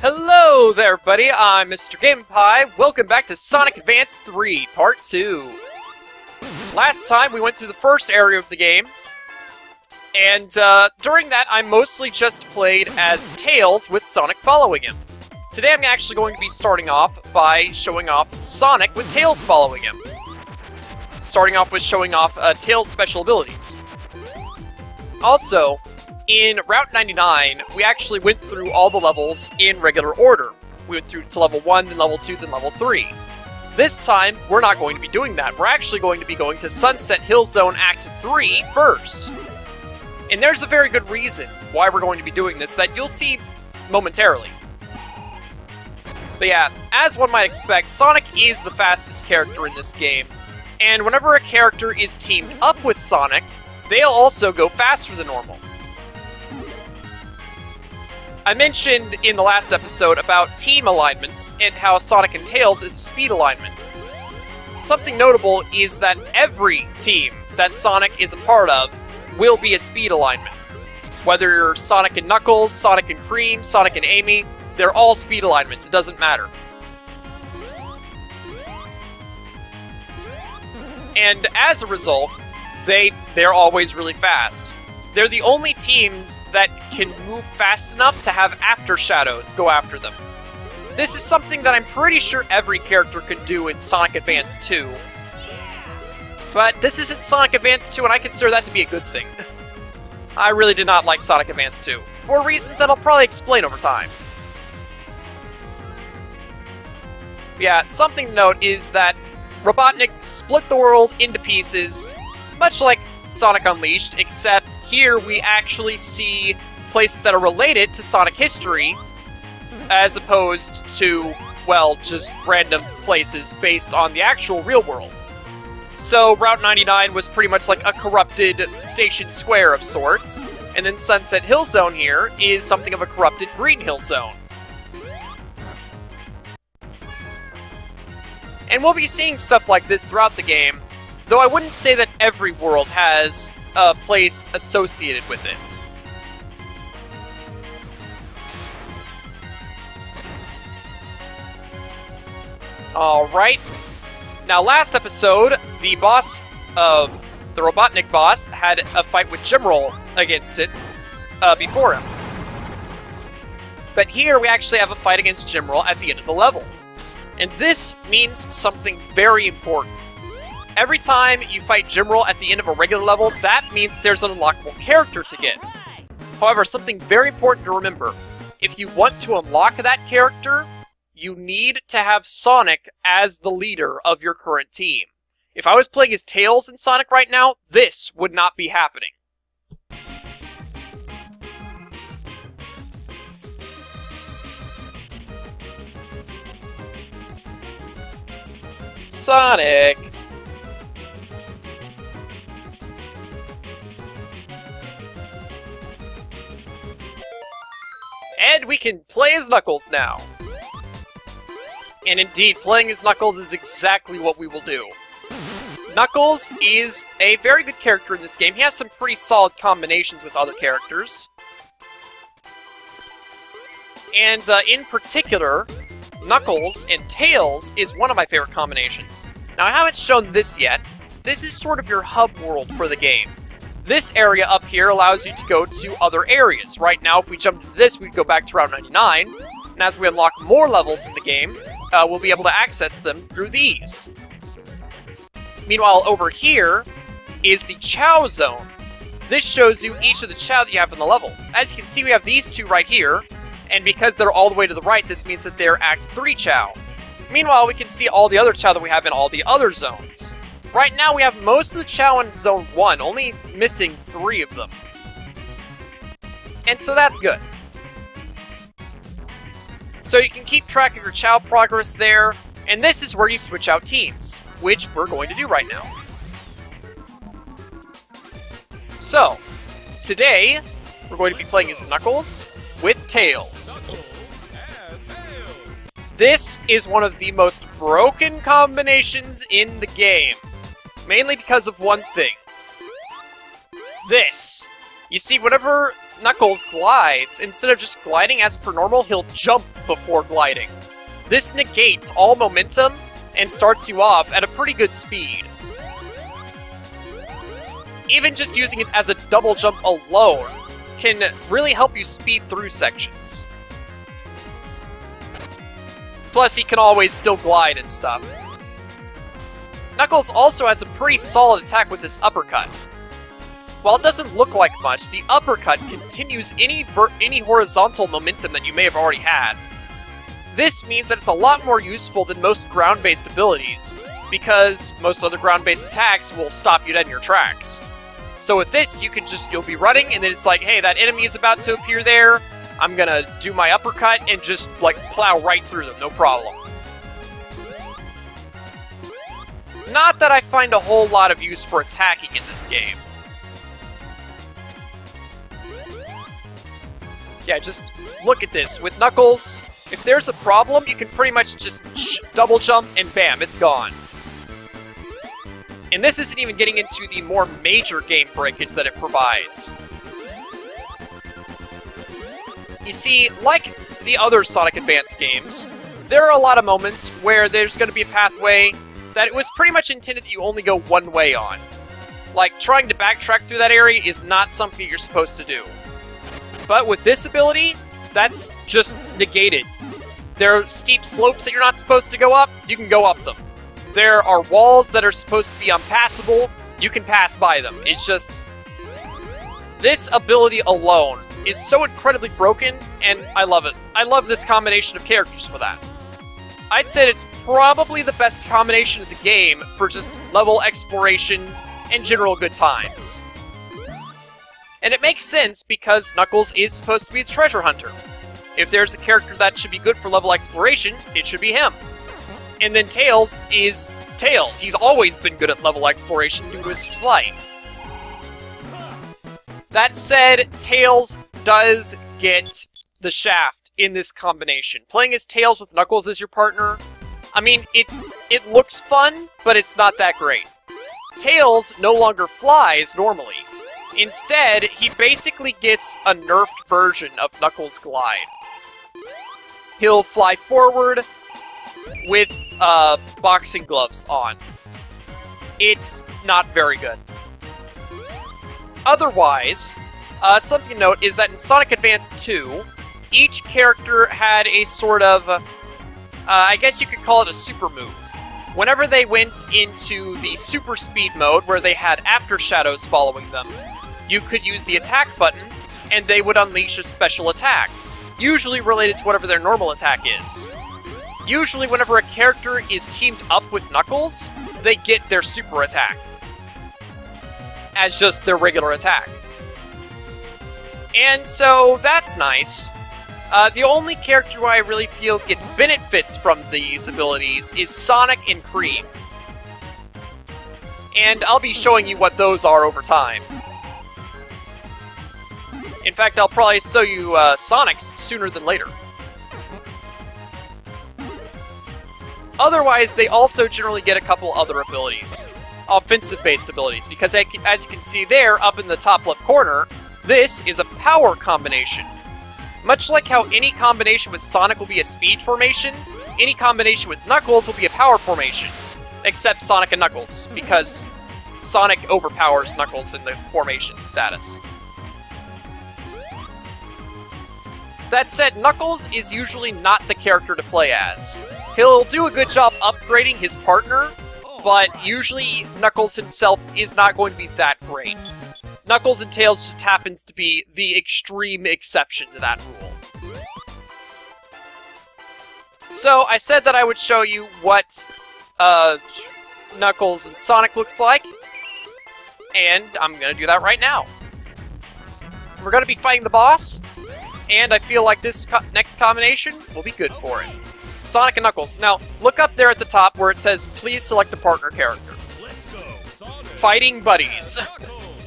Hello there, buddy. I'm Mr. GamePie. Welcome back to Sonic Advance 3, Part 2. Last time, we went through the first area of the game, and during that, I mostly just played as Tails with Sonic following him. Today, I'm actually going to be starting off by showing off Sonic with Tails following him. Starting off with showing off Tails' special abilities. Also, in Route 99, we actually went through all the levels in regular order. We went through to level 1, then level 2, then level 3. This time, we're not going to be doing that. We're actually going to be going to Sunset Hill Zone Act 3 first. And there's a very good reason why we're going to be doing this that you'll see momentarily. But yeah, as one might expect, Sonic is the fastest character in this game. And whenever a character is teamed up with Sonic, they'll also go faster than normal. I mentioned in the last episode about team alignments and how Sonic and Tails is a speed alignment. Something notable is that every team that Sonic is a part of will be a speed alignment. Whether you're Sonic and Knuckles, Sonic and Cream, Sonic and Amy, they're all speed alignments, it doesn't matter. And as a result, they're always really fast. They're the only teams that can move fast enough to have After Shadows go after them. This is something that I'm pretty sure every character can do in Sonic Advance 2. But this isn't Sonic Advance 2, and I consider that to be a good thing. I really did not like Sonic Advance 2, for reasons that I'll probably explain over time. Yeah, something to note is that Robotnik split the world into pieces, much like Sonic Unleashed, except here we actually see places that are related to Sonic history, as opposed to, well, just random places based on the actual real world. So Route 99 was pretty much like a corrupted Station Square of sorts, and then Sunset Hill Zone here is something of a corrupted Green Hill Zone. And we'll be seeing stuff like this throughout the game, though I wouldn't say that every world has a place associated with it. Alright. Now, last episode, the boss, the Robotnik boss, had a fight with Jimroll against it before him. But here we actually have a fight against Jimroll at the end of the level. And this means something very important. Every time you fight Jimroll at the end of a regular level, that means there's an unlockable character to get. However, something very important to remember. If you want to unlock that character, you need to have Sonic as the leader of your current team. If I was playing as Tails and Sonic right now, this would not be happening. Sonic! And we can play as Knuckles now. And indeed, playing as Knuckles is exactly what we will do. Knuckles is a very good character in this game. He has some pretty solid combinations with other characters. And in particular, Knuckles and Tails is one of my favorite combinations. Now, I haven't shown this yet. This is sort of your hub world for the game. This area up here allows you to go to other areas. Right now, if we jump into this, we'd go back to Route 99. And as we unlock more levels in the game, we'll be able to access them through these. Meanwhile, over here is the Chao Zone. This shows you each of the Chao that you have in the levels. As you can see, we have these two right here. And because they're all the way to the right, this means that they're Act 3 Chao. Meanwhile, we can see all the other Chao that we have in all the other zones. Right now, we have most of the Chao in Zone 1, only missing 3 of them. And so that's good. So you can keep track of your Chao progress there, and this is where you switch out teams, which we're going to do right now. So, today, we're going to be playing as Knuckles with Tails. This is one of the most broken combinations in the game. Mainly because of one thing. This. You see, whenever Knuckles glides, instead of just gliding as per normal, he'll jump before gliding. This negates all momentum and starts you off at a pretty good speed. Even just using it as a double jump alone can really help you speed through sections. Plus, he can always still glide and stuff. Knuckles also has a pretty solid attack with this uppercut. While it doesn't look like much, the uppercut continues any horizontal momentum that you may have already had. This means that it's a lot more useful than most ground-based abilities, because most other ground-based attacks will stop you dead in your tracks. So with this, you'll be running, and then it's like, hey, that enemy is about to appear there, I'm gonna do my uppercut and just, like, plow right through them, no problem. Not that I find a whole lot of use for attacking in this game. Yeah, just look at this. With Knuckles, if there's a problem, you can pretty much just double jump and bam, it's gone. And this isn't even getting into the more major game breakage that it provides. You see, like the other Sonic Advance games, there are a lot of moments where there's going to be a pathway that it was pretty much intended that you only go one way on. Like, trying to backtrack through that area is not something you're supposed to do. But with this ability, that's just negated. There are steep slopes that you're not supposed to go up, you can go up them. There are walls that are supposed to be unpassable, you can pass by them. It's just... this ability alone is so incredibly broken, and I love it. I love this combination of characters for that. I'd say it's probably the best combination of the game for just level exploration and general good times. And it makes sense because Knuckles is supposed to be a treasure hunter. If there's a character that should be good for level exploration, it should be him. And then Tails is Tails. He's always been good at level exploration due to his flight. That said, Tails does get the shaft in this combination. Playing as Tails with Knuckles as your partner, I mean, it looks fun, but it's not that great. Tails no longer flies normally. Instead, he basically gets a nerfed version of Knuckles' glide. He'll fly forward with boxing gloves on. It's not very good. Otherwise, something to note is that in Sonic Advance 2, each character had a sort of, I guess you could call it a super move. Whenever they went into the super speed mode, where they had After Shadows following them, you could use the attack button, and they would unleash a special attack, usually related to whatever their normal attack is. Usually whenever a character is teamed up with Knuckles, they get their super attack as just their regular attack. And so that's nice. The only character who I really feel gets benefits from these abilities is Sonic and Cream. And I'll be showing you what those are over time. In fact, I'll probably show you Sonic's sooner than later. Otherwise, they also generally get a couple other abilities. Offensive-based abilities, because as you can see there, up in the top left corner, this is a power combination. Much like how any combination with Sonic will be a speed formation, any combination with Knuckles will be a power formation. Except Sonic and Knuckles, because Sonic overpowers Knuckles in the formation status. That said, Knuckles is usually not the character to play as. He'll do a good job upgrading his partner, but usually Knuckles himself is not going to be that great. Knuckles and Tails just happens to be the extreme exception to that rule. So, I said that I would show you what Knuckles and Sonic looks like, and I'm going to do that right now. We're going to be fighting the boss, and I feel like this next combination will be good for it. Sonic and Knuckles. Now, look up there at the top where it says, please select a partner character. Fighting Buddies.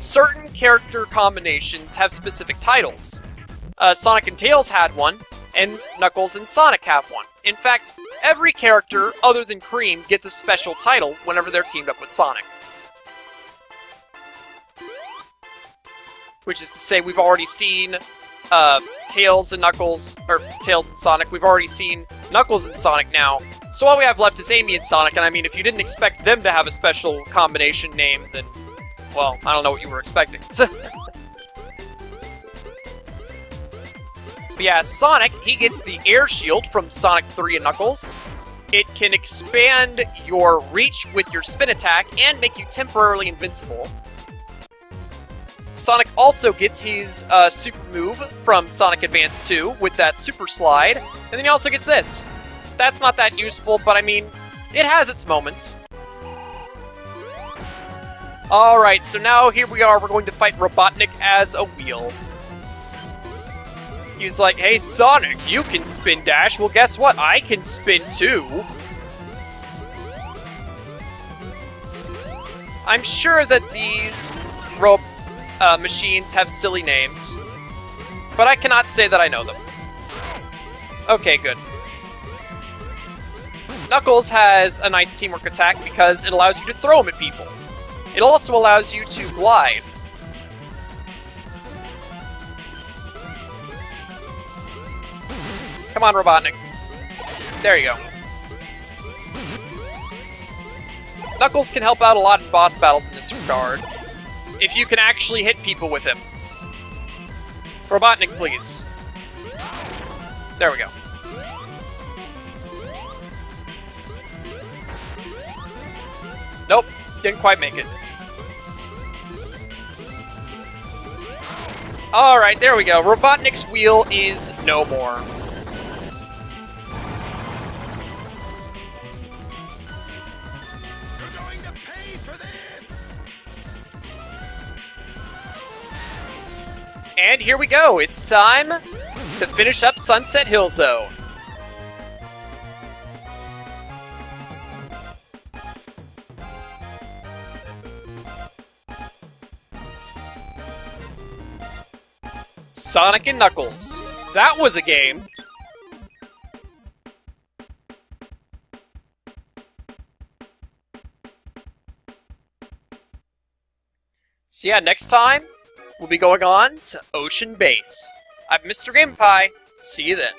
Certain character combinations have specific titles. Sonic and Tails had one, and Knuckles and Sonic have one. In fact, every character other than Cream gets a special title whenever they're teamed up with Sonic. which is to say we've already seen Tails and Knuckles, or Tails and Sonic. We've already seen Knuckles and Sonic now. So all we have left is Amy and Sonic, and I mean, if you didn't expect them to have a special combination name, then, well, I don't know what you were expecting. But yeah, Sonic, he gets the Air Shield from Sonic 3 and Knuckles. It can expand your reach with your spin attack and make you temporarily invincible. Sonic also gets his super move from Sonic Advance 2 with that Super Slide, and then he also gets this. That's not that useful, but I mean, it has its moments. Alright, so now here we are, we're going to fight Robotnik as a wheel. He's like, hey Sonic, you can spin dash. Well, guess what? I can spin too. I'm sure that these machines have silly names, but I cannot say that I know them. Okay, good. Knuckles has a nice teamwork attack because it allows you to throw them at people. It also allows you to glide. Come on, Robotnik. There you go. Knuckles can help out a lot in boss battles in this regard, if you can actually hit people with him. Robotnik, please. There we go. Nope, didn't quite make it. Alright, there we go. Robotnik's wheel is no more. And here we go, it's time to finish up Sunset Hill Zone. Sonic and Knuckles. That was a game. So yeah, next time, we'll be going on to Ocean Base. I'm Mr. Game Pie. See you then.